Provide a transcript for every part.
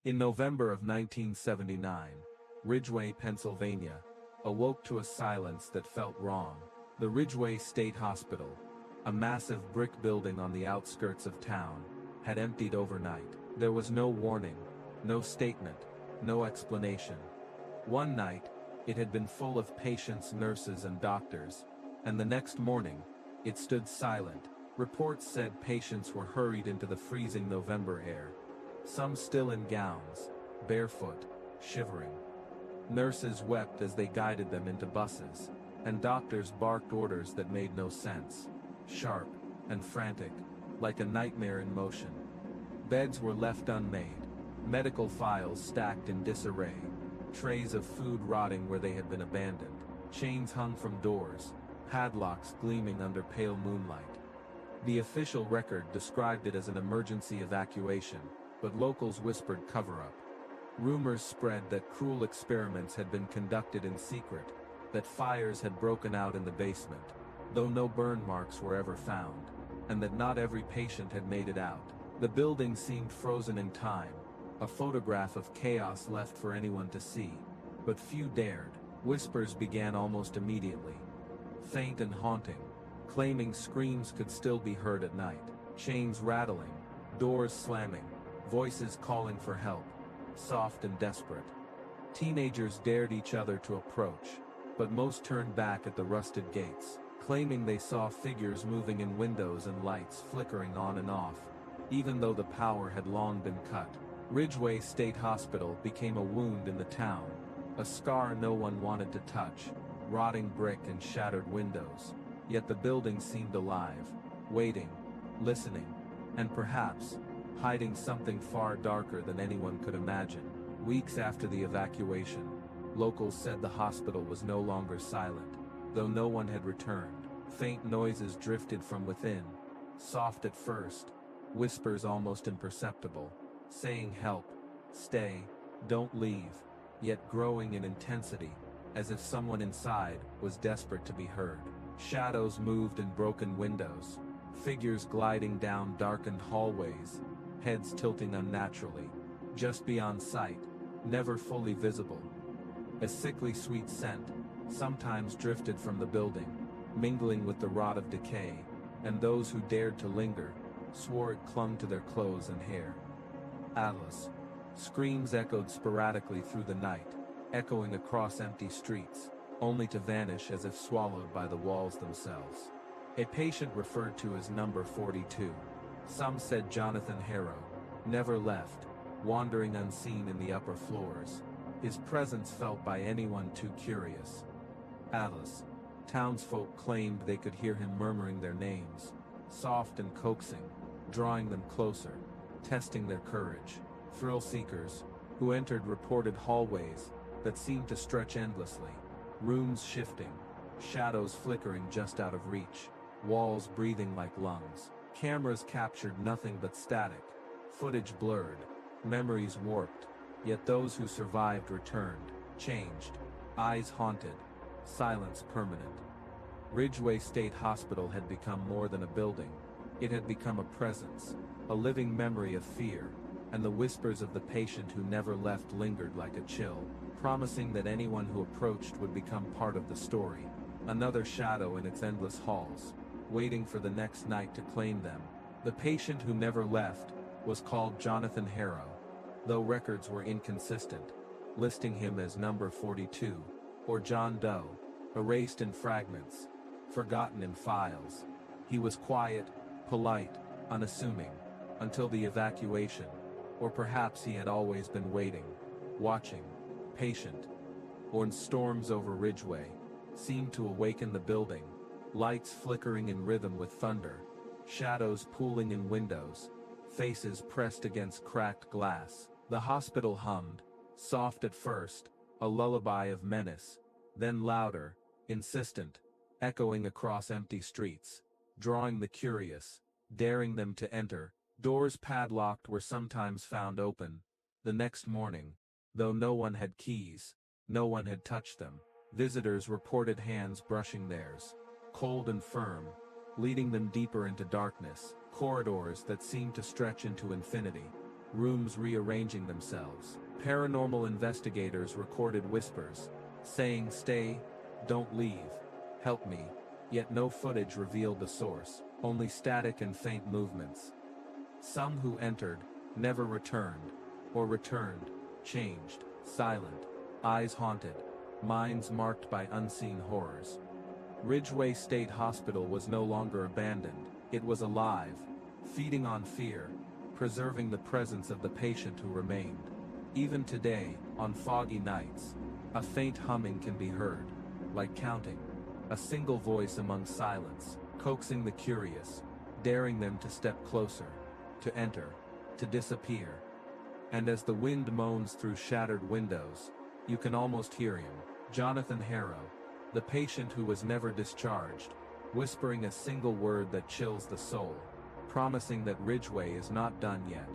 In November of 1979, Ridgeway, Pennsylvania, awoke to a silence that felt wrong. The Ridgeway State Hospital, a massive brick building on the outskirts of town, had emptied overnight. There was no warning, no statement, no explanation. One night, it had been full of patients, nurses, and doctors, and the next morning, it stood silent. Reports said patients were hurried into the freezing November air, some still in gowns, barefoot, shivering. Nurses wept as they guided them into buses, and doctors barked orders that made no sense, sharp and frantic, like a nightmare in motion. Beds were left unmade, medical files stacked in disarray, trays of food rotting where they had been abandoned, chains hung from doors, padlocks gleaming under pale moonlight. The official record described it as an emergency evacuation, but locals whispered cover-up. Rumors spread that cruel experiments had been conducted in secret, that fires had broken out in the basement, though no burn marks were ever found, and that not every patient had made it out. The building seemed frozen in time, a photograph of chaos left for anyone to see, but few dared. Whispers began almost immediately, faint and haunting, claiming screams could still be heard at night, chains rattling, doors slamming, voices calling for help, soft and desperate. Teenagers dared each other to approach, but most turned back at the rusted gates, claiming they saw figures moving in windows and lights flickering on and off, even though the power had long been cut. Ridgeway State Hospital became a wound in the town, a scar no one wanted to touch, rotting brick and shattered windows. Yet the building seemed alive, waiting, listening, and perhaps hiding something far darker than anyone could imagine. Weeks after the evacuation, locals said the hospital was no longer silent, though no one had returned. Faint noises drifted from within, soft at first, whispers almost imperceptible, saying help, stay, don't leave, yet growing in intensity, as if someone inside was desperate to be heard. Shadows moved in broken windows, figures gliding down darkened hallways, heads tilting unnaturally, just beyond sight, never fully visible. A sickly sweet scent sometimes drifted from the building, mingling with the rot of decay, and those who dared to linger swore it clung to their clothes and hair. Alice. Screams echoed sporadically through the night, echoing across empty streets, only to vanish as if swallowed by the walls themselves. A patient referred to as number 42. Some said Jonathan Harrow never left, wandering unseen in the upper floors, his presence felt by anyone too curious. Alice. Townsfolk claimed they could hear him murmuring their names, soft and coaxing, drawing them closer, testing their courage. Thrill seekers who entered reported hallways that seemed to stretch endlessly, rooms shifting, shadows flickering just out of reach, walls breathing like lungs. Cameras captured nothing but static, footage blurred, memories warped, yet those who survived returned, changed, eyes haunted, silence permanent. Ridgeway State Hospital had become more than a building. It had become a presence, a living memory of fear, and the whispers of the patient who never left lingered like a chill, promising that anyone who approached would become part of the story, another shadow in its endless halls, waiting for the next night to claim them. The patient who never left was called Jonathan Harrow, though records were inconsistent, listing him as number 42, or John Doe, erased in fragments, forgotten in files. He was quiet, polite, unassuming, until the evacuation, or perhaps he had always been waiting, watching, patient. When storms over Ridgeway seemed to awaken the building, lights flickering in rhythm with thunder, shadows pooling in windows, faces pressed against cracked glass. The hospital hummed, soft at first, a lullaby of menace, then louder, insistent, echoing across empty streets, drawing the curious, daring them to enter. Doors padlocked were sometimes found open. The next morning, though no one had keys, no one had touched them, visitors reported hands brushing theirs, cold and firm, leading them deeper into darkness, corridors that seemed to stretch into infinity. rooms rearranging themselves. Paranormal investigators recorded whispers, saying stay, don't leave, help me, yet no footage revealed the source, only static and faint movements. Some who entered, never returned, or returned, changed, silent, eyes haunted, minds marked by unseen horrors. Ridgeway State Hospital was no longer abandoned, it was alive, feeding on fear, preserving the presence of the patient who remained. Even today, on foggy nights, a faint humming can be heard, like counting, a single voice among silence, coaxing the curious, daring them to step closer, to enter, to disappear. And as the wind moans through shattered windows, you can almost hear him, Jonathan Harrow, the patient who was never discharged, whispering a single word that chills the soul, promising that Ridgeway is not done yet,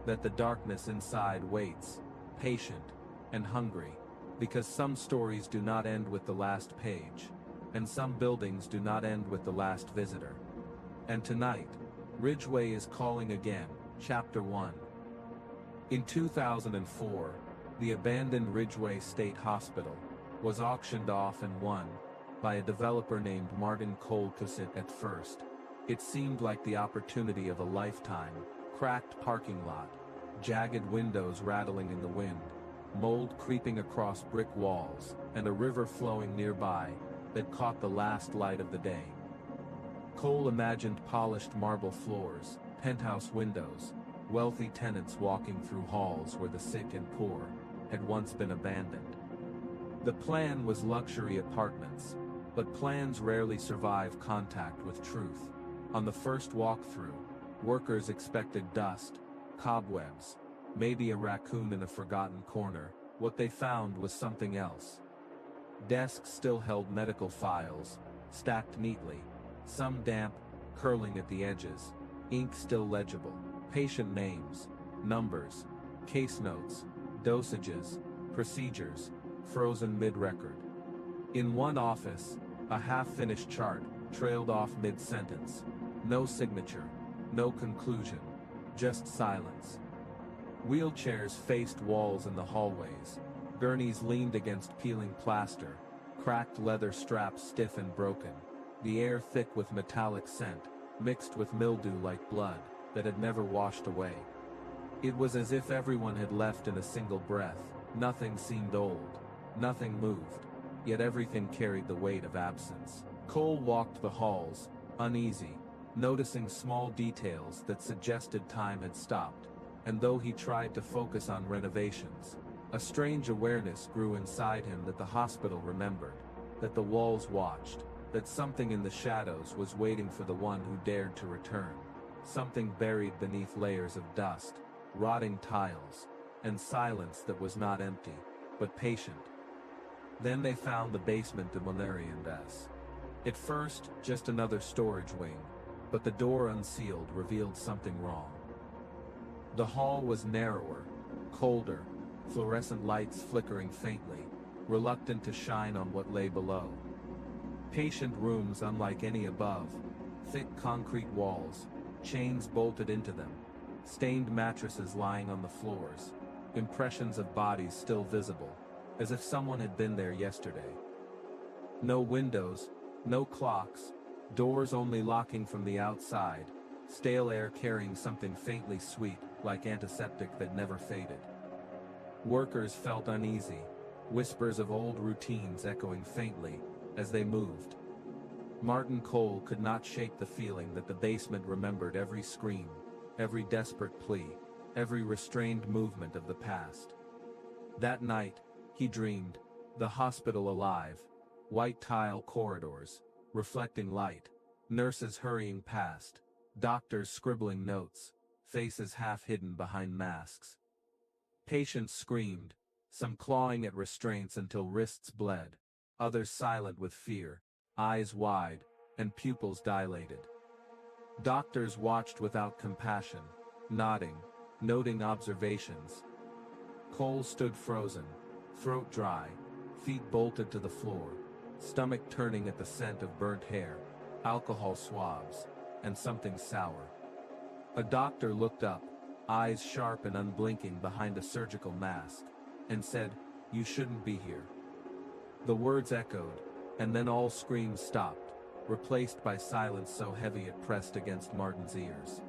that the darkness inside waits, patient and hungry, because some stories do not end with the last page, and some buildings do not end with the last visitor. And tonight, Ridgeway is calling again, Chapter 1. In 2004, the abandoned Ridgeway State Hospital was auctioned off and won by a developer named Martin Cole. At first, it seemed like the opportunity of a lifetime. Cracked parking lot, jagged windows rattling in the wind, mold creeping across brick walls, and a river flowing nearby that caught the last light of the day. Cole imagined polished marble floors, penthouse windows, wealthy tenants walking through halls where the sick and poor had once been abandoned. The plan was luxury apartments, but plans rarely survive contact with truth. On the first walkthrough, workers expected dust, cobwebs, maybe a raccoon in a forgotten corner. What they found was something else. Desks still held medical files, stacked neatly, some damp, curling at the edges, ink still legible, patient names, numbers, case notes, dosages, procedures, frozen mid-record. In one office, a half-finished chart trailed off mid-sentence. No signature, no conclusion, just silence. Wheelchairs faced walls in the hallways, gurneys leaned against peeling plaster, cracked leather straps stiff and broken, the air thick with metallic scent, mixed with mildew like blood that had never washed away. It was as if everyone had left in a single breath. Nothing seemed old, nothing moved, yet everything carried the weight of absence. Cole walked the halls, uneasy, noticing small details that suggested time had stopped, and though he tried to focus on renovations, a strange awareness grew inside him that the hospital remembered, that the walls watched, that something in the shadows was waiting for the one who dared to return, something buried beneath layers of dust, rotting tiles, and silence that was not empty, but patient. Then they found the basement of Malarian-S. At first, just another storage wing, but the door unsealed revealed something wrong. The hall was narrower, colder, fluorescent lights flickering faintly, reluctant to shine on what lay below. Patient rooms unlike any above, thick concrete walls, chains bolted into them, stained mattresses lying on the floors, impressions of bodies still visible, as if someone had been there yesterday. No windows, no clocks, doors only locking from the outside, stale air carrying something faintly sweet, like antiseptic that never faded. Workers felt uneasy, whispers of old routines echoing faintly as they moved. Martin Cole could not shake the feeling that the basement remembered every scream, every desperate plea, every restrained movement of the past. That night, he dreamed, the hospital alive, white tile corridors, reflecting light, nurses hurrying past, doctors scribbling notes, faces half hidden behind masks. Patients screamed, some clawing at restraints until wrists bled, others silent with fear, eyes wide, and pupils dilated. Doctors watched without compassion, nodding, noting observations. Cole stood frozen, throat dry, feet bolted to the floor, stomach turning at the scent of burnt hair, alcohol swabs, and something sour. A doctor looked up, eyes sharp and unblinking behind a surgical mask, and said, "You shouldn't be here." The words echoed, and then all screams stopped, replaced by silence so heavy it pressed against Martin's ears.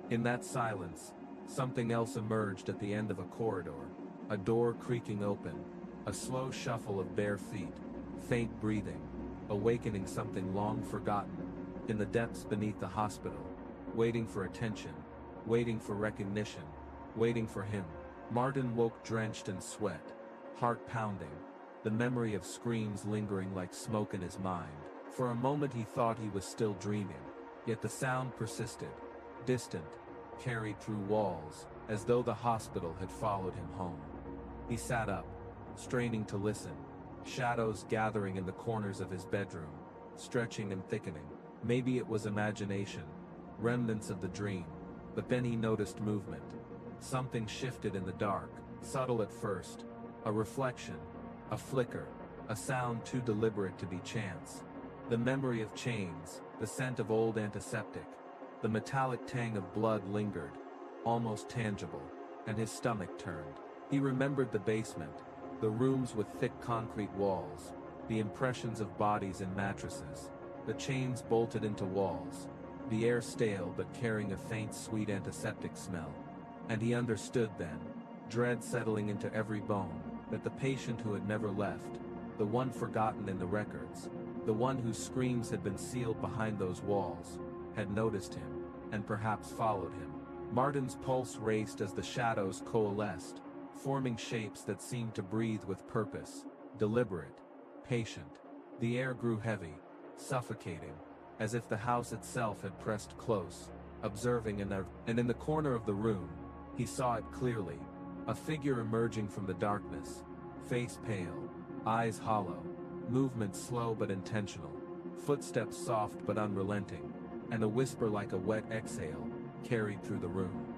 In that silence, something else emerged at the end of a corridor, a door creaking open, a slow shuffle of bare feet, faint breathing, awakening something long forgotten, in the depths beneath the hospital, waiting for attention, waiting for recognition, waiting for him. Martin woke drenched in sweat, heart pounding, the memory of screams lingering like smoke in his mind. For a moment he thought he was still dreaming, yet the sound persisted, distant, carried through walls, as though the hospital had followed him home. He sat up, straining to listen, shadows gathering in the corners of his bedroom, stretching and thickening. Maybe it was imagination, remnants of the dream, but then he noticed movement. Something shifted in the dark, subtle at first, a reflection, a flicker, a sound too deliberate to be chance. The memory of chains, the scent of old antiseptic, the metallic tang of blood lingered, almost tangible, and his stomach turned. He remembered the basement, the rooms with thick concrete walls, the impressions of bodies in mattresses, the chains bolted into walls, the air stale but carrying a faint sweet antiseptic smell. And he understood then, dread settling into every bone, that the patient who had never left, the one forgotten in the records, the one whose screams had been sealed behind those walls, had noticed him, and perhaps followed him. Martin's pulse raced as the shadows coalesced, forming shapes that seemed to breathe with purpose, deliberate, patient. The air grew heavy, suffocating, as if the house itself had pressed close, observing and in the corner of the room, he saw it clearly, a figure emerging from the darkness, face pale, eyes hollow, movement slow but intentional, footsteps soft but unrelenting, and a whisper like a wet exhale, carried through the room.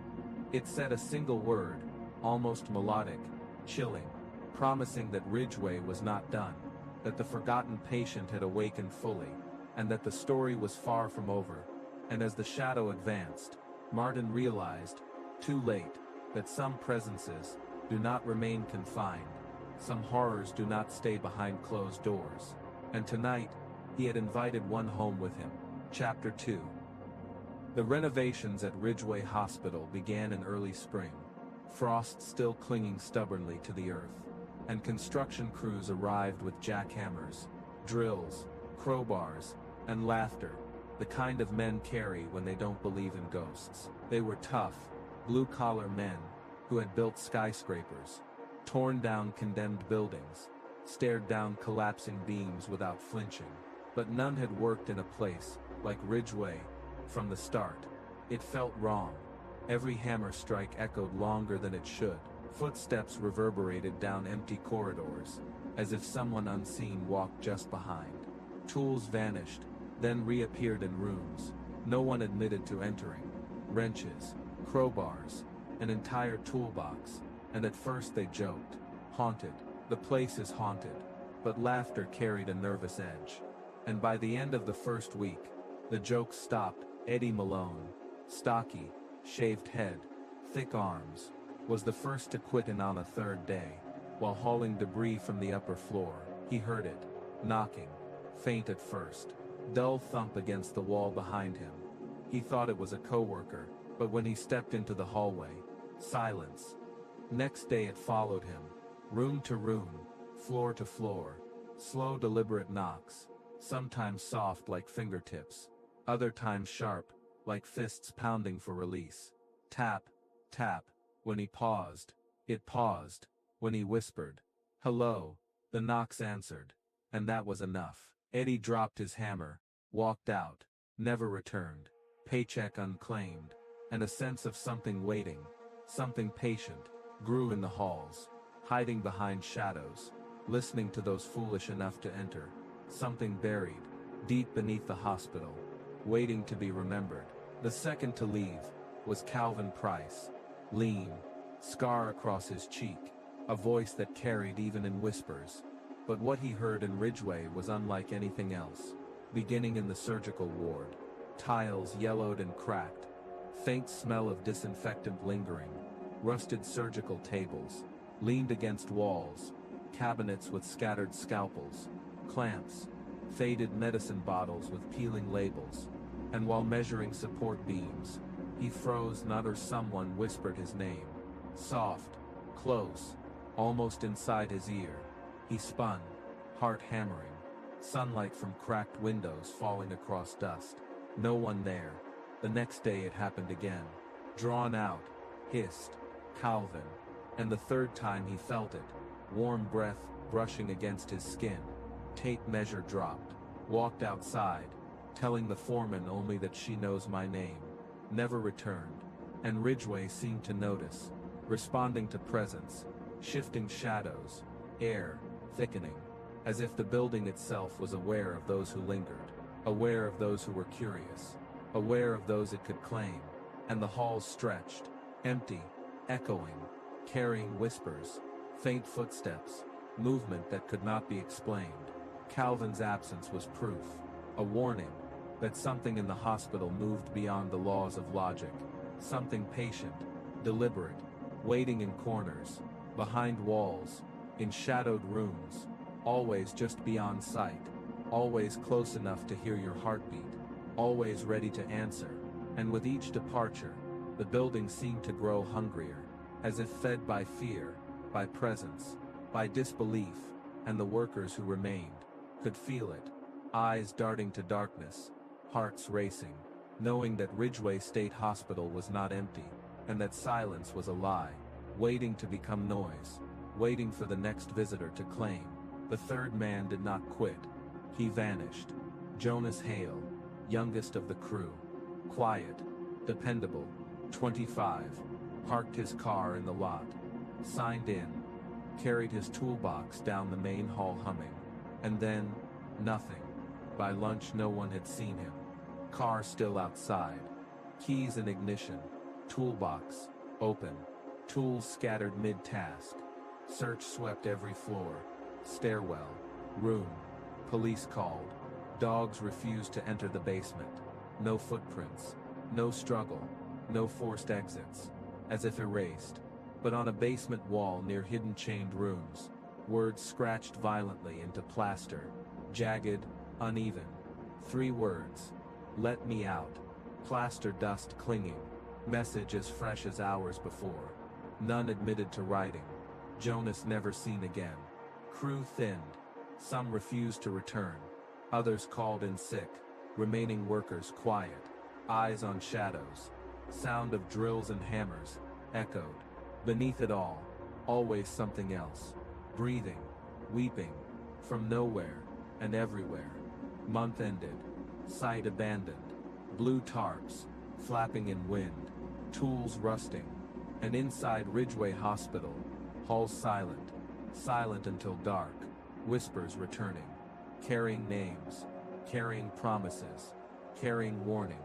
It said a single word, almost melodic, chilling, promising that Ridgeway was not done, that the forgotten patient had awakened fully, and that the story was far from over. And as the shadow advanced, Martin realized, too late, that some presences do not remain confined, some horrors do not stay behind closed doors. And tonight, he had invited one home with him. Chapter 2. The renovations at Ridgeway Hospital began in early spring, frost still clinging stubbornly to the earth, and construction crews arrived with jackhammers, drills, crowbars, and laughter, the kind of men carry when they don't believe in ghosts. They were tough, blue-collar men, who had built skyscrapers, torn down condemned buildings, stared down collapsing beams without flinching. But none had worked in a place like Ridgeway from the start. It felt wrong. Every hammer strike echoed longer than it should. Footsteps reverberated down empty corridors, as if someone unseen walked just behind. Tools vanished, then reappeared in rooms, no one admitted to entering. Wrenches, crowbars, an entire toolbox, and at first they joked. Haunted. The place is haunted. But laughter carried a nervous edge. And by the end of the first week, the jokes stopped. Eddie Malone, stocky, shaved head, thick arms, was the first to quit, and on the third day, while hauling debris from the upper floor, he heard it, knocking, faint at first, dull thump against the wall behind him. He thought it was a coworker, but when he stepped into the hallway, silence. Next day it followed him, room to room, floor to floor, slow deliberate knocks, sometimes soft like fingertips, other times sharp, like fists pounding for release. Tap, tap, when he paused, it paused, when he whispered, "Hello," the knocks answered, and that was enough. Eddie dropped his hammer, walked out, never returned, paycheck unclaimed, and a sense of something waiting, something patient, grew in the halls, hiding behind shadows, listening to those foolish enough to enter, something buried, deep beneath the hospital, waiting to be remembered. The second to leave was Calvin Price, lean, scar across his cheek, a voice that carried even in whispers. But what he heard in Ridgeway was unlike anything else. Beginning in the surgical ward, tiles yellowed and cracked, Faint smell of disinfectant lingering. Rusted surgical tables. Leaned against walls. Cabinets with scattered scalpels. Clamps. Faded medicine bottles with peeling labels. And while measuring support beams, he froze, not or someone whispered his name. Soft. Close. Almost inside his ear. He spun. Heart hammering. Sunlight from cracked windows falling across dust. No one there. The next day it happened again. Drawn out. Hissed. Calvin. And the third time he felt it. Warm breath brushing against his skin. Tape measure dropped. Walked outside. Telling the foreman only that she knows my name. Never returned. And Ridgeway seemed to notice. Responding to presence. Shifting shadows. Air. Thickening. As if the building itself was aware of those who lingered. Aware of those who were curious. Aware of those it could claim. And the halls stretched. Empty. Echoing. Carrying whispers. Faint footsteps. Movement that could not be explained. Calvin's absence was proof. A warning. That something in the hospital moved beyond the laws of logic. Something patient. Deliberate. Waiting in corners. Behind walls. In shadowed rooms. Always just beyond sight. Always close enough to hear your heartbeat. Always ready to answer. And with each departure, the building seemed to grow hungrier. As if fed by fear. By presence. By disbelief. And the workers who remained could feel it. Eyes darting to darkness. Hearts racing. Knowing that Ridgeway State Hospital was not empty. And that silence was a lie. Waiting to become noise. Waiting for the next visitor to claim. The third man did not quit. He vanished. Jonas Hale. Youngest of the crew. Quiet. Dependable. 25. Parked his car in the lot. Signed in. Carried his toolbox down the main hall humming. And then, nothing. By lunch no one had seen him. Car still outside. Keys in ignition. Toolbox. Open. Tools scattered mid-task. Search swept every floor. Stairwell. Room. Police called. Dogs refused to enter the basement. No footprints. No struggle. No forced exits. As if erased. But on a basement wall near hidden chained rooms, words scratched violently into plaster. Jagged. Uneven. 3 words. Let me out. Plaster dust clinging. Message as fresh as hours before. None admitted to writing. Jonas never seen again. Crew thinned. Some refused to return. Others called in sick. Remaining workers quiet. Eyes on shadows. Sound of drills and hammers. Echoed. Beneath it all. Always something else. Breathing. Weeping. From nowhere. And everywhere. Month ended. Site abandoned. Blue tarps. Flapping in wind. Tools rusting. And inside Ridgeway Hospital. Halls silent. Silent until dark. Whispers returning. Carrying names. Carrying promises. Carrying warning.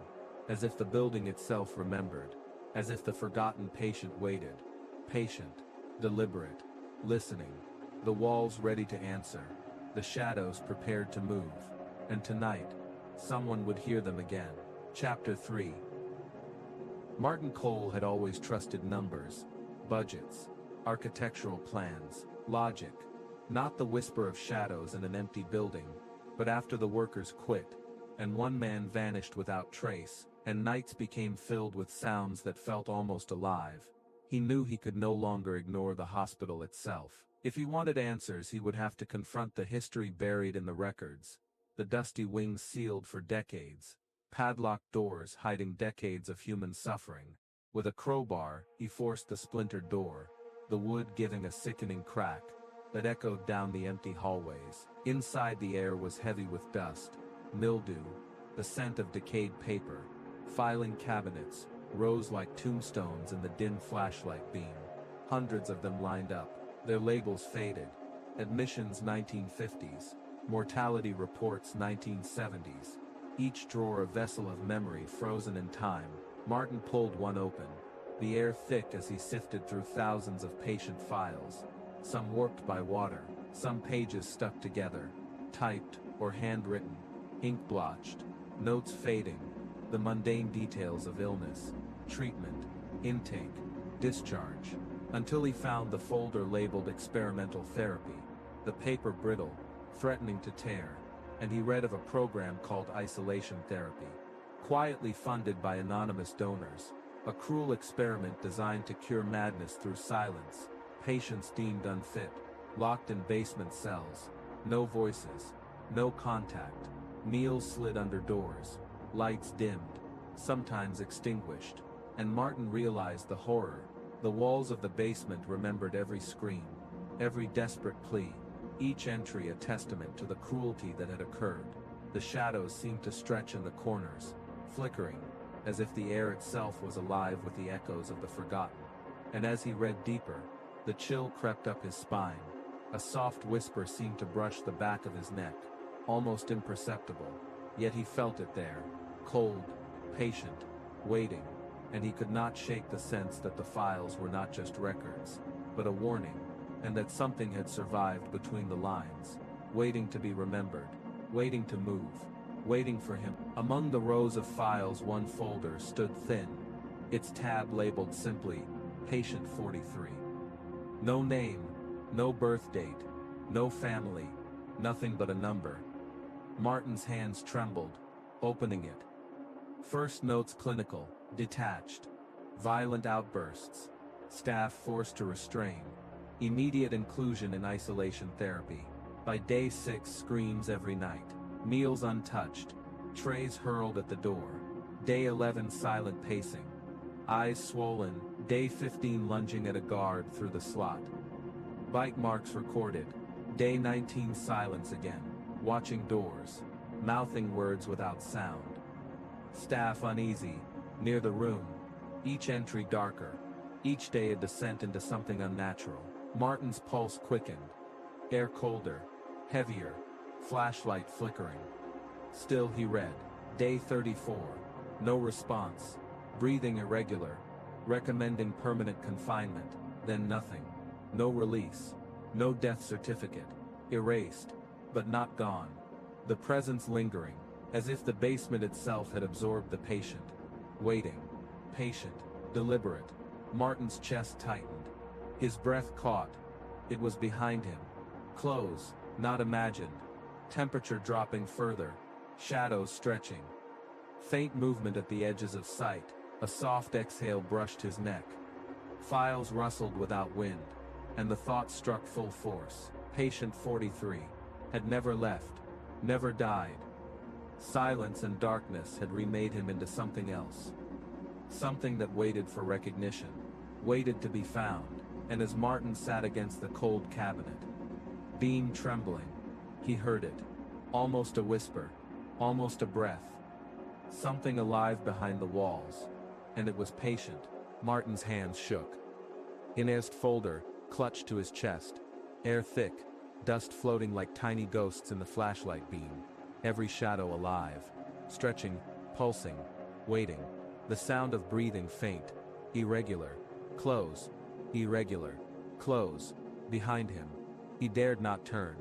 As if the building itself remembered. As if the forgotten patient waited. Patient. Deliberate. Listening. The walls ready to answer. The shadows prepared to move. And tonight, someone would hear them again. Chapter 3. Martin Cole had always trusted numbers. Budgets. Architectural plans. Logic. Not the whisper of shadows in an empty building. But after the workers quit, and one man vanished without trace, and nights became filled with sounds that felt almost alive, he knew he could no longer ignore the hospital itself. If he wanted answers, he would have to confront the history buried in the records, the dusty wings sealed for decades, padlocked doors hiding decades of human suffering. With a crowbar, he forced the splintered door, the wood giving a sickening crack that echoed down the empty hallways. Inside, the air was heavy with dust, mildew, the scent of decayed paper. Filing cabinets rose like tombstones in the dim flashlight beam. Hundreds of them lined up, their labels faded. Admissions 1950s, mortality reports 1970s. Each drawer a vessel of memory frozen in time. Martin pulled one open, the air thick as he sifted through thousands of patient files. Some warped by water, some pages stuck together, typed or handwritten, ink blotched, notes fading, the mundane details of illness. treatment, intake, discharge, until he found the folder labeled experimental therapy, the paper brittle, threatening to tear, and he read of a program called isolation therapy, quietly funded by anonymous donors, a cruel experiment designed to cure madness through silence, patients deemed unfit, locked in basement cells, no voices, no contact, meals slid under doors, lights dimmed, sometimes extinguished, and Martin realized the horror. The walls of the basement remembered every scream, every desperate plea, each entry a testament to the cruelty that had occurred. The shadows seemed to stretch in the corners, flickering, as if the air itself was alive with the echoes of the forgotten. And as he read deeper, the chill crept up his spine. A soft whisper seemed to brush the back of his neck, almost imperceptible, yet he felt it there, cold, patient, waiting, and he could not shake the sense that the files were not just records, but a warning, and that something had survived between the lines, waiting to be remembered, waiting to move, waiting for him. Among the rows of files, one folder stood thin, its tab labeled simply, Patient 43. No name, no birth date, no family, nothing but a number. Martin's hands trembled, opening it. First notes clinical, detached. Violent outbursts. Staff forced to restrain. Immediate inclusion in isolation therapy. By day 6, screams every night. Meals untouched. Trays hurled at the door. Day 11, silent pacing. Eyes swollen. Day 15, lunging at a guard through the slot. Bite marks recorded. Day 19, silence again. Watching doors. Mouthing words without sound. Staff uneasy, near the room. Each entry darker. Each day a descent into something unnatural. Martin's pulse quickened. Air colder. Heavier. Flashlight flickering. Still he read. Day 34. No response. Breathing irregular. Recommending permanent confinement. Then nothing. No release. No death certificate. Erased. But not gone. The presence lingering, as if the basement itself had absorbed the patient. Waiting. Patient. Deliberate. Martin's chest tightened. His breath caught. It was behind him. Close, not imagined. Temperature dropping further. Shadows stretching. Faint movement at the edges of sight. A soft exhale brushed his neck. Files rustled without wind. And the thought struck full force. Patient 43. Had never left. Never died. Silence and darkness had remade him into something else. Something that waited for recognition. Waited to be found. And as Martin sat against the cold cabinet, being trembling, he heard it. Almost a whisper. Almost a breath. Something alive behind the walls. And it was patient. Martin's hands shook. Inest folder, clutched to his chest. Air thick. Dust floating like tiny ghosts in the flashlight beam. Every shadow alive. Stretching, pulsing, waiting. The sound of breathing faint. Irregular. Close. Irregular. Close. Behind him. He dared not turn.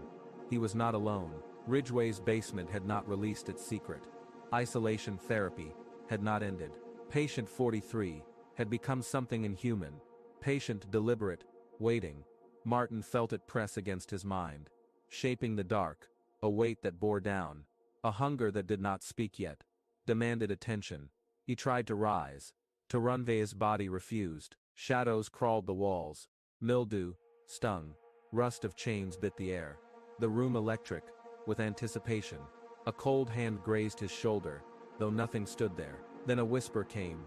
He was not alone. Ridgeway's basement had not released its secret. Isolation therapy had not ended. Patient 43 had become something inhuman. Patient deliberate, waiting. Martin felt it press against his mind, shaping the dark, a weight that bore down, a hunger that did not speak yet, demanded attention. He tried to rise, to run, but his body refused. Shadows crawled the walls, mildew stung, rust of chains bit the air. The room electric, with anticipation. A cold hand grazed his shoulder, though nothing stood there. Then a whisper came,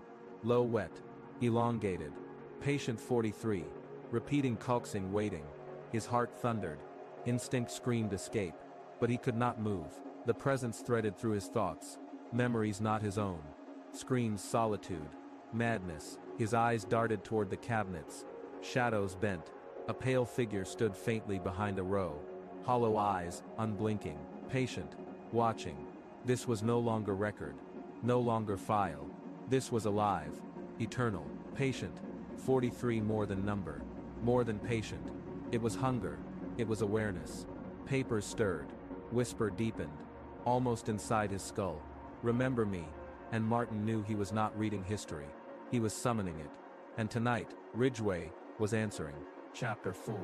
low, wet, elongated. Patient 43. Repeating, coaxing, waiting. His heart thundered. Instinct screamed escape. But he could not move. The presence threaded through his thoughts. Memories not his own. Screams, solitude. Madness. His eyes darted toward the cabinets. Shadows bent. A pale figure stood faintly behind a row. Hollow eyes, unblinking. Patient. Watching. This was no longer record. No longer file. This was alive. Eternal. Patient. 43 more than number. More than patient. It was hunger. It was awareness. Papers stirred. Whisper deepened. Almost inside his skull. Remember me. And Martin knew he was not reading history. He was summoning it. And tonight, Ridgeway was answering. Chapter 4.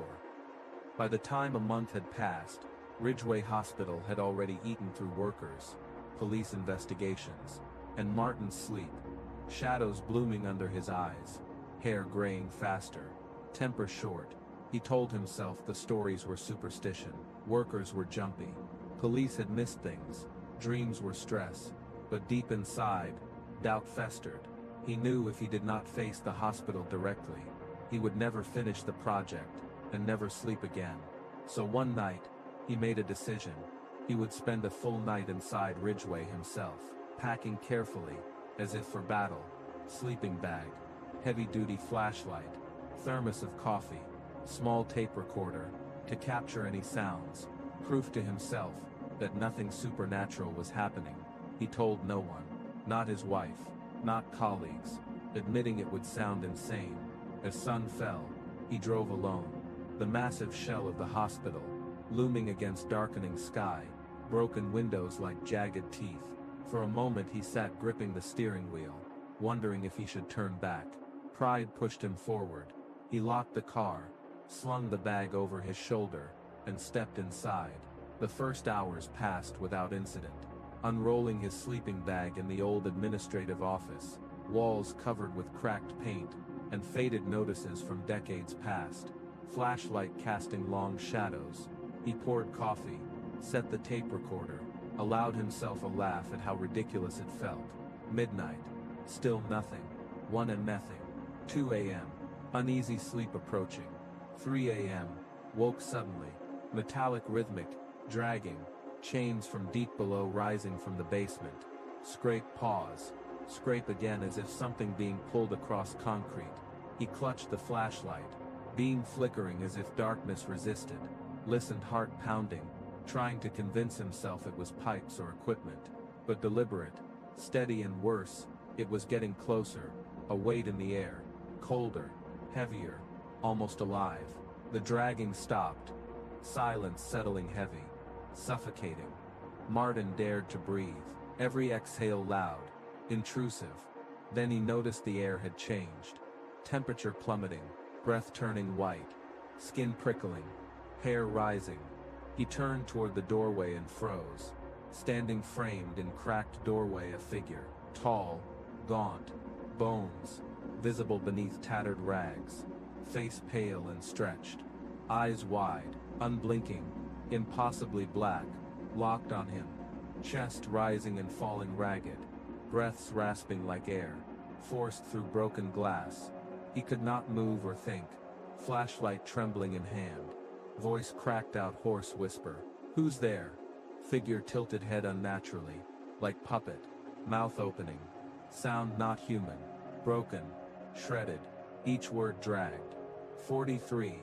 By the time a month had passed, Ridgeway Hospital had already eaten through workers, police investigations, and Martin's sleep. Shadows blooming under his eyes, hair graying faster, temper short. He told himself the stories were superstition, workers were jumpy, police had missed things, dreams were stress, but deep inside, doubt festered. He knew if he did not face the hospital directly, he would never finish the project, and never sleep again. So one night, he made a decision. He would spend a full night inside Ridgeway himself, packing carefully, as if for battle. Sleeping bag, heavy-duty flashlight, thermos of coffee, small tape recorder, to capture any sounds, proof to himself that nothing supernatural was happening. He told no one, not his wife, not colleagues, admitting it would sound insane. As sun fell, he drove alone. The massive shell of the hospital, looming against darkening sky, broken windows like jagged teeth. For a moment he sat gripping the steering wheel, wondering if he should turn back. Pride pushed him forward. He locked the car, slung the bag over his shoulder, and stepped inside. The first hours passed without incident. Unrolling his sleeping bag in the old administrative office, walls covered with cracked paint, and faded notices from decades past, flashlight casting long shadows. He poured coffee, set the tape recorder, allowed himself a laugh at how ridiculous it felt. Midnight. Still nothing. 1 and nothing. 2 a.m. Uneasy sleep approaching. 3 a.m. Woke suddenly. Metallic rhythmic, dragging, chains from deep below rising from the basement. Scrape, pause. Scrape again as if something being pulled across concrete. He clutched the flashlight, beam flickering as if darkness resisted. Listened, heart pounding, trying to convince himself it was pipes or equipment. But deliberate, steady, and worse, it was getting closer, a weight in the air, colder, heavier, almost alive. The dragging stopped. Silence settling heavy, suffocating. Martin dared to breathe, every exhale loud, intrusive. Then he noticed the air had changed. Temperature plummeting, breath turning white, skin prickling, hair rising. He turned toward the doorway and froze. Standing framed in cracked doorway, a figure, tall, gaunt, bones visible beneath tattered rags, face pale and stretched, eyes wide, unblinking, impossibly black, locked on him, chest rising and falling ragged, breaths rasping like air, forced through broken glass. He could not move or think, flashlight trembling in hand, voice cracked out, hoarse whisper, "Who's there?" Figure tilted head unnaturally, like puppet, mouth opening, sound not human, broken, shredded, each word dragged. 43,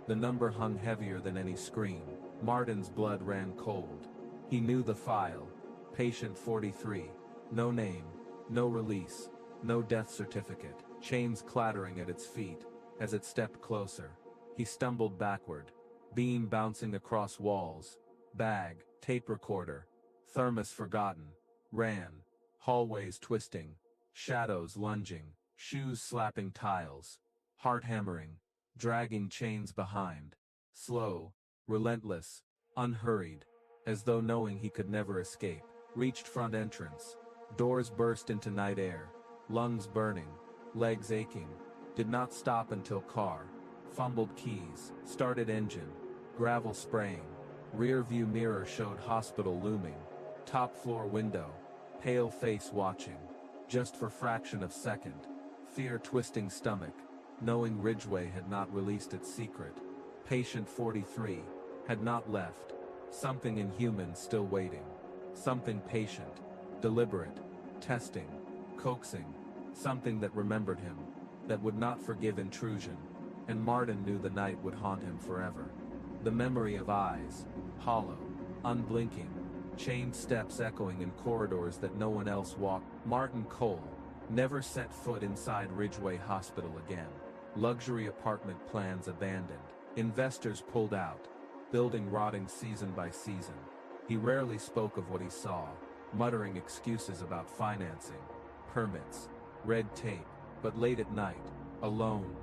the number hung heavier than any scream. Martin's blood ran cold. He knew the file, patient 43, no name, no release, no death certificate, chains clattering at its feet. As it stepped closer, he stumbled backward, beam bouncing across walls, bag, tape recorder, thermos forgotten, ran, hallways twisting, shadows lunging, shoes slapping tiles, heart hammering, dragging chains behind, slow, relentless, unhurried, as though knowing he could never escape. Reached front entrance, doors burst into night air, lungs burning, legs aching, did not stop until car, fumbled keys, started engine, gravel spraying, rear view mirror showed hospital looming, top floor window, pale face watching, just for fraction of second, fear twisting stomach, knowing Ridgeway had not released its secret, patient 43, had not left, something inhuman still waiting, something patient, deliberate, testing, coaxing, something that remembered him, that would not forgive intrusion, and Martin knew the night would haunt him forever. The memory of eyes, hollow, unblinking, chained steps echoing in corridors that no one else walked. Martin Cole never set foot inside Ridgeway Hospital again. Luxury apartment plans abandoned, investors pulled out, building rotting season by season. He rarely spoke of what he saw, muttering excuses about financing, permits, red tape, But late at night, alone,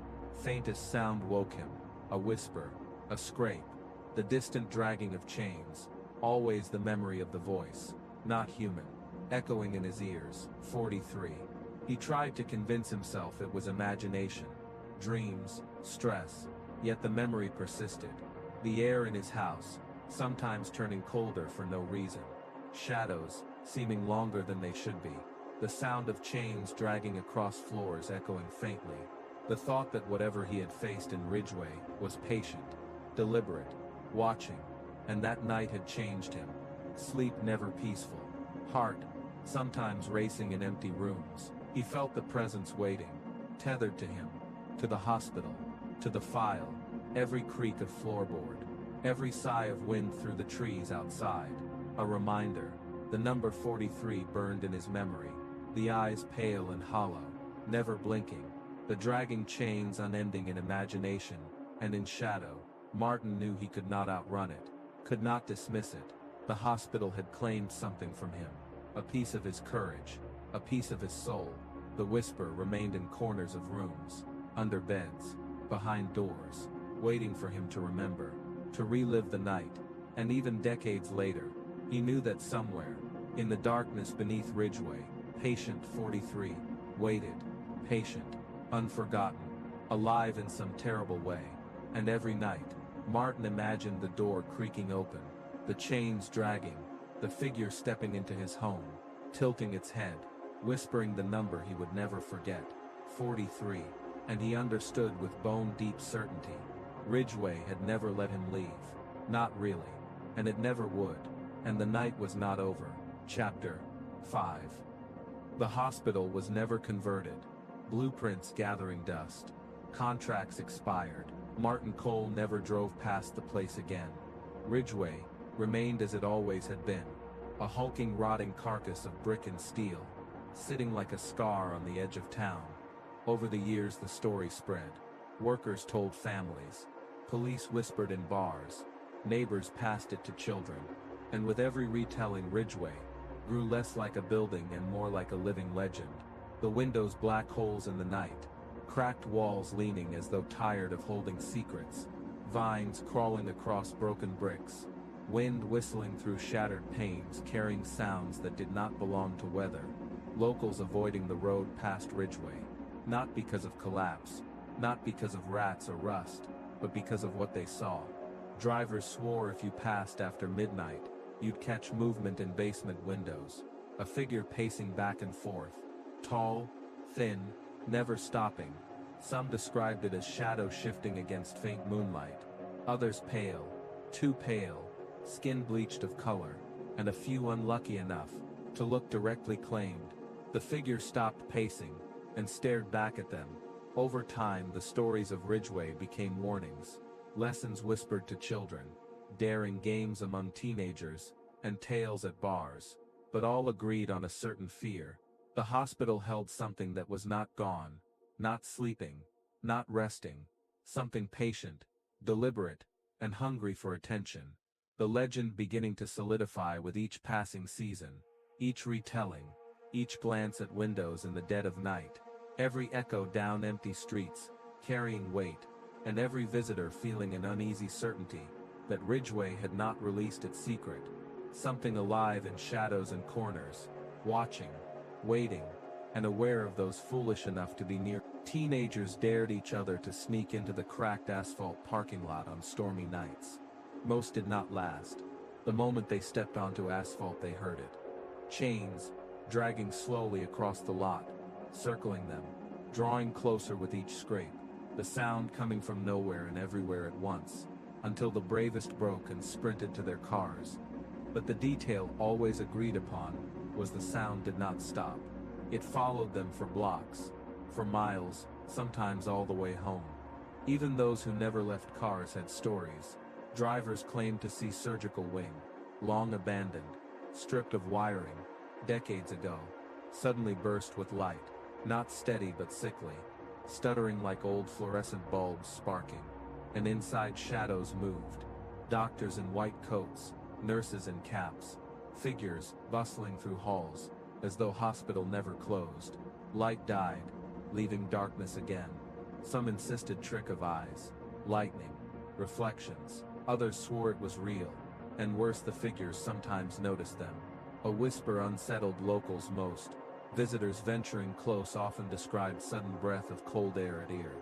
faintest sound woke him, a whisper, a scrape, the distant dragging of chains, always the memory of the voice, not human, echoing in his ears. 43. He tried to convince himself it was imagination, dreams, stress, yet the memory persisted. The air in his house, sometimes turning colder for no reason. Shadows, seeming longer than they should be. The sound of chains dragging across floors echoing faintly. The thought that whatever he had faced in Ridgeway was patient, deliberate, watching, and that night had changed him. Sleep never peaceful. Heart, sometimes racing in empty rooms. He felt the presence waiting, tethered to him, to the hospital, to the file, every creak of floorboard, every sigh of wind through the trees outside. A reminder, the number 43 burned in his memory, the eyes pale and hollow, never blinking, the dragging chains unending in imagination, and in shadow. Martin knew he could not outrun it, could not dismiss it. The hospital had claimed something from him, a piece of his courage, a piece of his soul. The whisper remained in corners of rooms, under beds, behind doors, waiting for him to remember, to relive the night. And even decades later, he knew that somewhere, in the darkness beneath Ridgeway, patient 43 waited, patient, unforgotten, alive in some terrible way. And every night, Martin imagined the door creaking open, the chains dragging, the figure stepping into his home, tilting its head, whispering the number he would never forget, 43, and he understood with bone-deep certainty. Ridgeway had never let him leave, not really, and it never would, and the night was not over. Chapter 5. The hospital was never converted, blueprints gathering dust, contracts expired. Martin Cole never drove past the place again. Ridgeway remained as it always had been, a hulking rotting carcass of brick and steel, sitting like a scar on the edge of town. Over the years the story spread. Workers told families, police whispered in bars, neighbors passed it to children, and with every retelling Ridgeway grew less like a building and more like a living legend. The windows black holes in the night, cracked walls leaning as though tired of holding secrets, vines crawling across broken bricks, wind whistling through shattered panes carrying sounds that did not belong to weather, locals avoiding the road past Ridgeway, not because of collapse, not because of rats or rust, but because of what they saw. Drivers swore if you passed after midnight, you'd catch movement in basement windows, a figure pacing back and forth, tall, thin, never stopping. Some described it as shadow shifting against faint moonlight, others pale, too pale, skin bleached of color, and a few unlucky enough to look directly claimed. The figure stopped pacing and stared back at them. Over time the stories of Ridgeway became warnings, lessons whispered to children, daring games among teenagers, and tales at bars, but all agreed on a certain fear. The hospital held something that was not gone, not sleeping, not resting, something patient, deliberate, and hungry for attention. The legend beginning to solidify with each passing season, each retelling, each glance at windows in the dead of night, every echo down empty streets, carrying weight, and every visitor feeling an uneasy certainty that Ridgeway had not released its secret, something alive in shadows and corners, watching, waiting, and aware of those foolish enough to be near. Teenagers dared each other to sneak into the cracked asphalt parking lot on stormy nights. Most did not last. The moment they stepped onto asphalt they heard it. Chains, dragging slowly across the lot, circling them, drawing closer with each scrape, the sound coming from nowhere and everywhere at once, until the bravest broke and sprinted to their cars. But the detail always agreed upon was the sound did not stop. It followed them for blocks, for miles, sometimes all the way home. Even those who never left cars had stories. Drivers claimed to see surgical wing, long abandoned, stripped of wiring, decades ago, suddenly burst with light, not steady but sickly, stuttering like old fluorescent bulbs sparking, and inside shadows moved. Doctors in white coats, nurses in caps, figures bustling through halls, as though hospital never closed. Light died, leaving darkness again. Some insisted trick of eyes, lightning, reflections. Others swore it was real, and worse, the figures sometimes noticed them. A whisper unsettled locals most. Visitors venturing close often described sudden breath of cold air at ear.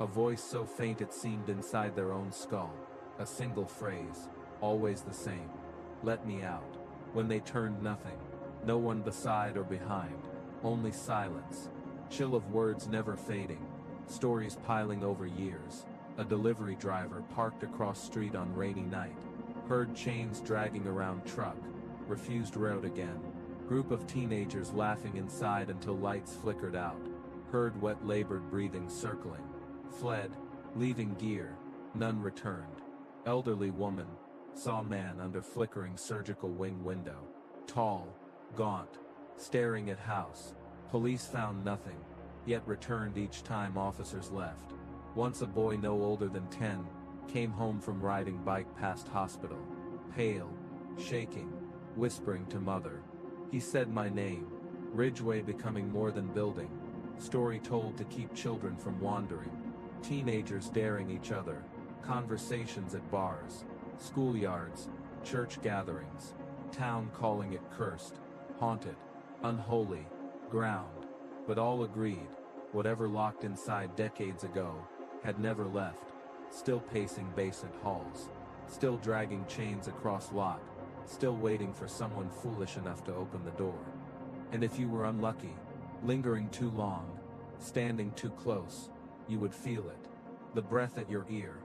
A voice so faint it seemed inside their own skull. A single phrase, always the same. "Let me out." When they turned, nothing. No one beside or behind. Only silence. Chill of words never fading. Stories piling over years. A delivery driver parked across street on rainy night. Heard chains dragging around truck. Refused route again. Group of teenagers laughing inside until lights flickered out. Heard wet labored breathing circling. Fled, leaving gear. None returned. Elderly woman. Saw man under flickering surgical wing window. Tall, gaunt, staring at house. Police found nothing, yet returned each time officers left. Once a boy no older than 10, came home from riding bike past hospital. Pale, shaking, whispering to mother. He said my name. Ridgeway becoming more than building. Story told to keep children from wandering. Teenagers daring each other. Conversations at bars. Schoolyards. Church gatherings. Town calling it cursed. Haunted. Unholy. Ground. But all agreed. Whatever locked inside decades ago, had never left. Still pacing basement halls. Still dragging chains across lot. Still waiting for someone foolish enough to open the door. And if you were unlucky, lingering too long, standing too close, you would feel it. The breath at your ear.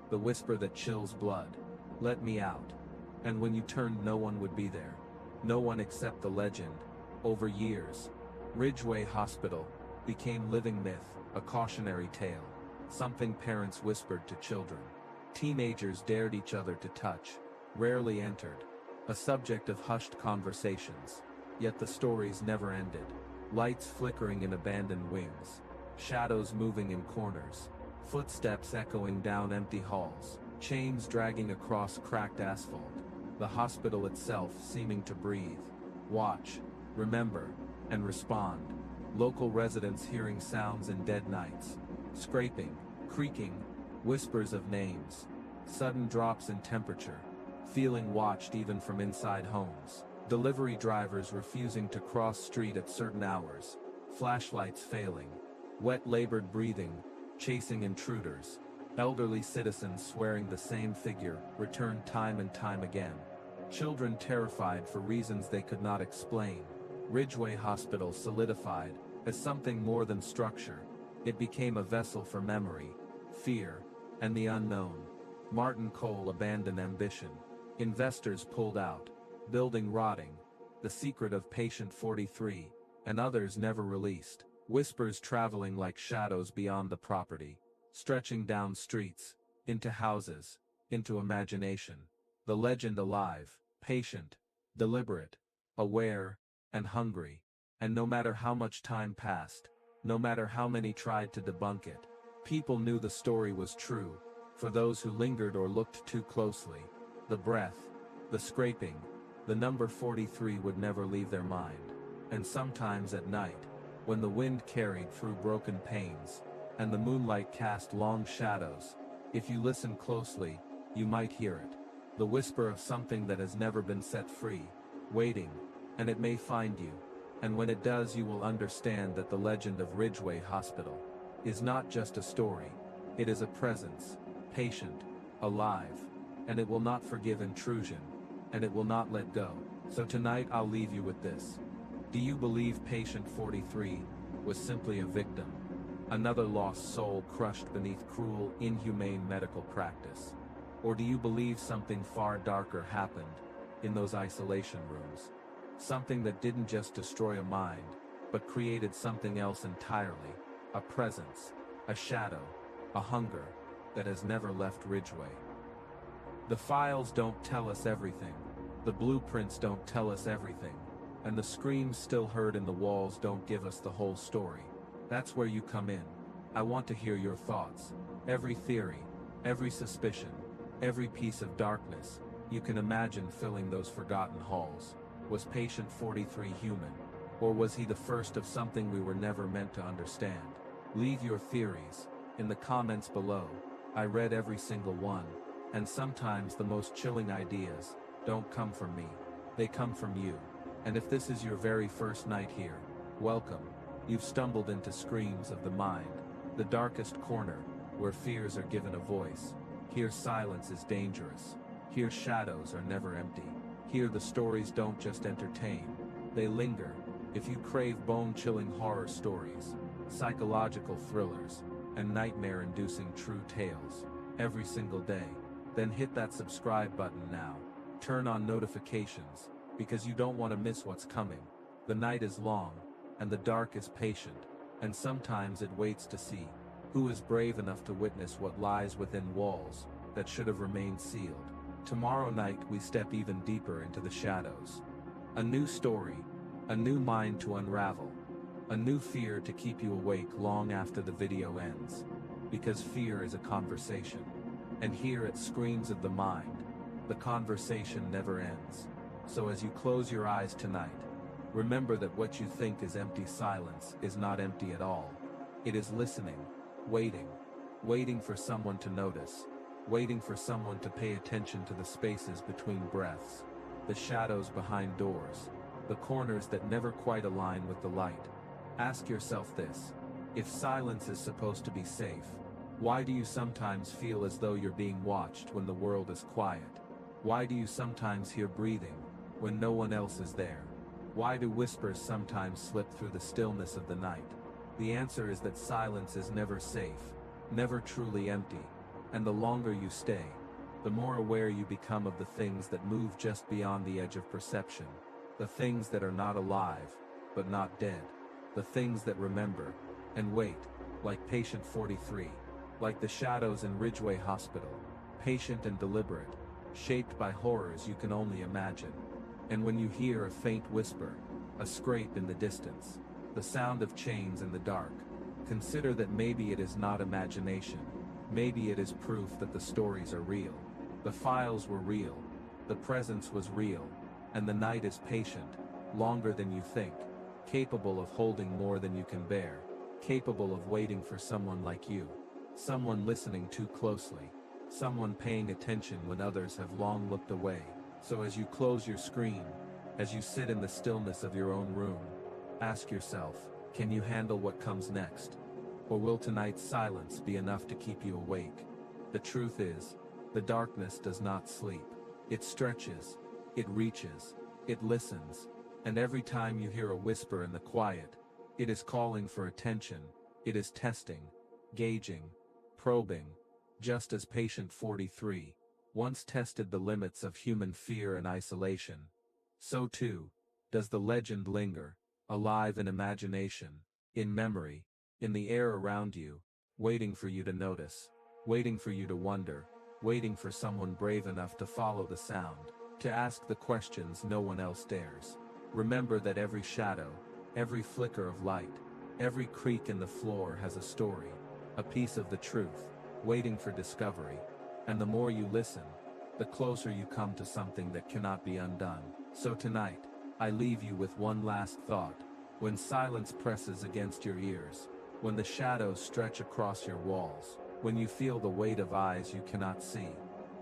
The whisper that chills blood. "Let me out." And when you turned, no one would be there. No one except the legend. Over years, Ridgeway Hospital became living myth, a cautionary tale. Something parents whispered to children. Teenagers dared each other to touch. Rarely entered. A subject of hushed conversations. Yet the stories never ended. Lights flickering in abandoned wings. Shadows moving in corners. Footsteps echoing down empty halls. Chains dragging across cracked asphalt. The hospital itself seeming to breathe. Watch, remember, and respond. Local residents hearing sounds in dead nights. Scraping, creaking, whispers of names. Sudden drops in temperature. Feeling watched even from inside homes. Delivery drivers refusing to cross street at certain hours. Flashlights failing. Wet labored breathing, chasing intruders. Elderly citizens swearing the same figure returned time and time again. Children terrified for reasons they could not explain. Ridgeway Hospital solidified as something more than structure. It became a vessel for memory, fear, and the unknown. Martin Cole abandoned ambition. Investors pulled out. Building rotting. The secret of Patient 43, and others never released. Whispers traveling like shadows beyond the property. Stretching down streets, into houses, into imagination. The legend alive, patient, deliberate, aware, and hungry. And no matter how much time passed, no matter how many tried to debunk it, people knew the story was true. For those who lingered or looked too closely, the breath, the scraping, the number 43 would never leave their mind. And sometimes at night, when the wind carried through broken panes, and the moonlight cast long shadows, if you listen closely, you might hear it. The whisper of something that has never been set free, waiting, and it may find you. And when it does, you will understand that the legend of Ridgeway Hospital is not just a story. It is a presence, patient, alive, and it will not forgive intrusion, and it will not let go. So tonight I'll leave you with this. Do you believe Patient 43 was simply a victim? Another lost soul crushed beneath cruel, inhumane medical practice? Or do you believe something far darker happened in those isolation rooms? Something that didn't just destroy a mind, but created something else entirely. A presence, a shadow, a hunger that has never left Ridgeway. The files don't tell us everything. The blueprints don't tell us everything. And the screams still heard in the walls don't give us the whole story. That's where you come in. I want to hear your thoughts. Every theory, every suspicion, every piece of darkness you can imagine filling those forgotten halls. Was Patient 43 human? Or was he the first of something we were never meant to understand? Leave your theories in the comments below. I read every single one, and sometimes the most chilling ideas don't come from me, they come from you. And if this is your very first night here, welcome. You've stumbled into Screams of the Mind, the darkest corner, where fears are given a voice. Here silence is dangerous. Here shadows are never empty. Here the stories don't just entertain, they linger. If you crave bone-chilling horror stories, psychological thrillers, and nightmare-inducing true tales, every single day, then hit that subscribe button now. Turn on notifications, because you don't want to miss what's coming. The night is long, and the dark is patient, and sometimes it waits to see who is brave enough to witness what lies within walls that should have remained sealed. Tomorrow night we step even deeper into the shadows. A new story, a new mind to unravel, a new fear to keep you awake long after the video ends. Because fear is a conversation. And here at Screams of the Mind, the conversation never ends. So as you close your eyes tonight, remember that what you think is empty silence is not empty at all. It is listening, waiting for someone to notice, waiting for someone to pay attention to the spaces between breaths, the shadows behind doors, the corners that never quite align with the light. Ask yourself this: if silence is supposed to be safe, why do you sometimes feel as though you're being watched when the world is quiet? Why do you sometimes hear breathing when no one else is there? Why do whispers sometimes slip through the stillness of the night? The answer is that silence is never safe, never truly empty, and the longer you stay, the more aware you become of the things that move just beyond the edge of perception, the things that are not alive, but not dead, the things that remember and wait, like patient 43, like the shadows in Ridgeway Hospital, patient and deliberate, shaped by horrors you can only imagine. And when you hear a faint whisper, a scrape in the distance, the sound of chains in the dark, consider that maybe it is not imagination, maybe it is proof that the stories are real. The files were real, the presence was real, and the night is patient, longer than you think, capable of holding more than you can bear, capable of waiting for someone like you, someone listening too closely, someone paying attention when others have long looked away. So as you close your screen, as you sit in the stillness of your own room, ask yourself, can you handle what comes next? Or will tonight's silence be enough to keep you awake? The truth is, the darkness does not sleep. It stretches, it reaches, it listens, and every time you hear a whisper in the quiet, it is calling for attention, it is testing, gauging, probing, just as patient 43 once tested the limits of human fear and isolation. So too, does the legend linger, alive in imagination, in memory, in the air around you, waiting for you to notice, waiting for you to wonder, waiting for someone brave enough to follow the sound, to ask the questions no one else dares. Remember that every shadow, every flicker of light, every creak in the floor has a story, a piece of the truth, waiting for discovery. And the more you listen, the closer you come to something that cannot be undone. So tonight, I leave you with one last thought. When silence presses against your ears, when the shadows stretch across your walls, when you feel the weight of eyes you cannot see,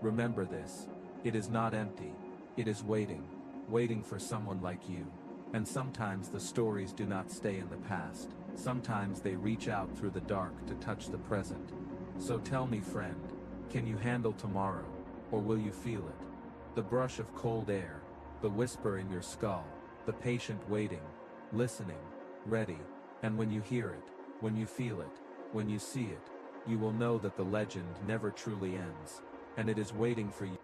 remember this: it is not empty, it is waiting for someone like you. And sometimes the stories do not stay in the past, sometimes they reach out through the dark to touch the present. So tell me, friend, can you handle tomorrow, or will you feel it? The brush of cold air, the whisper in your skull, the patient waiting, listening, ready. And when you hear it, when you feel it, when you see it, you will know that the legend never truly ends, and it is waiting for you.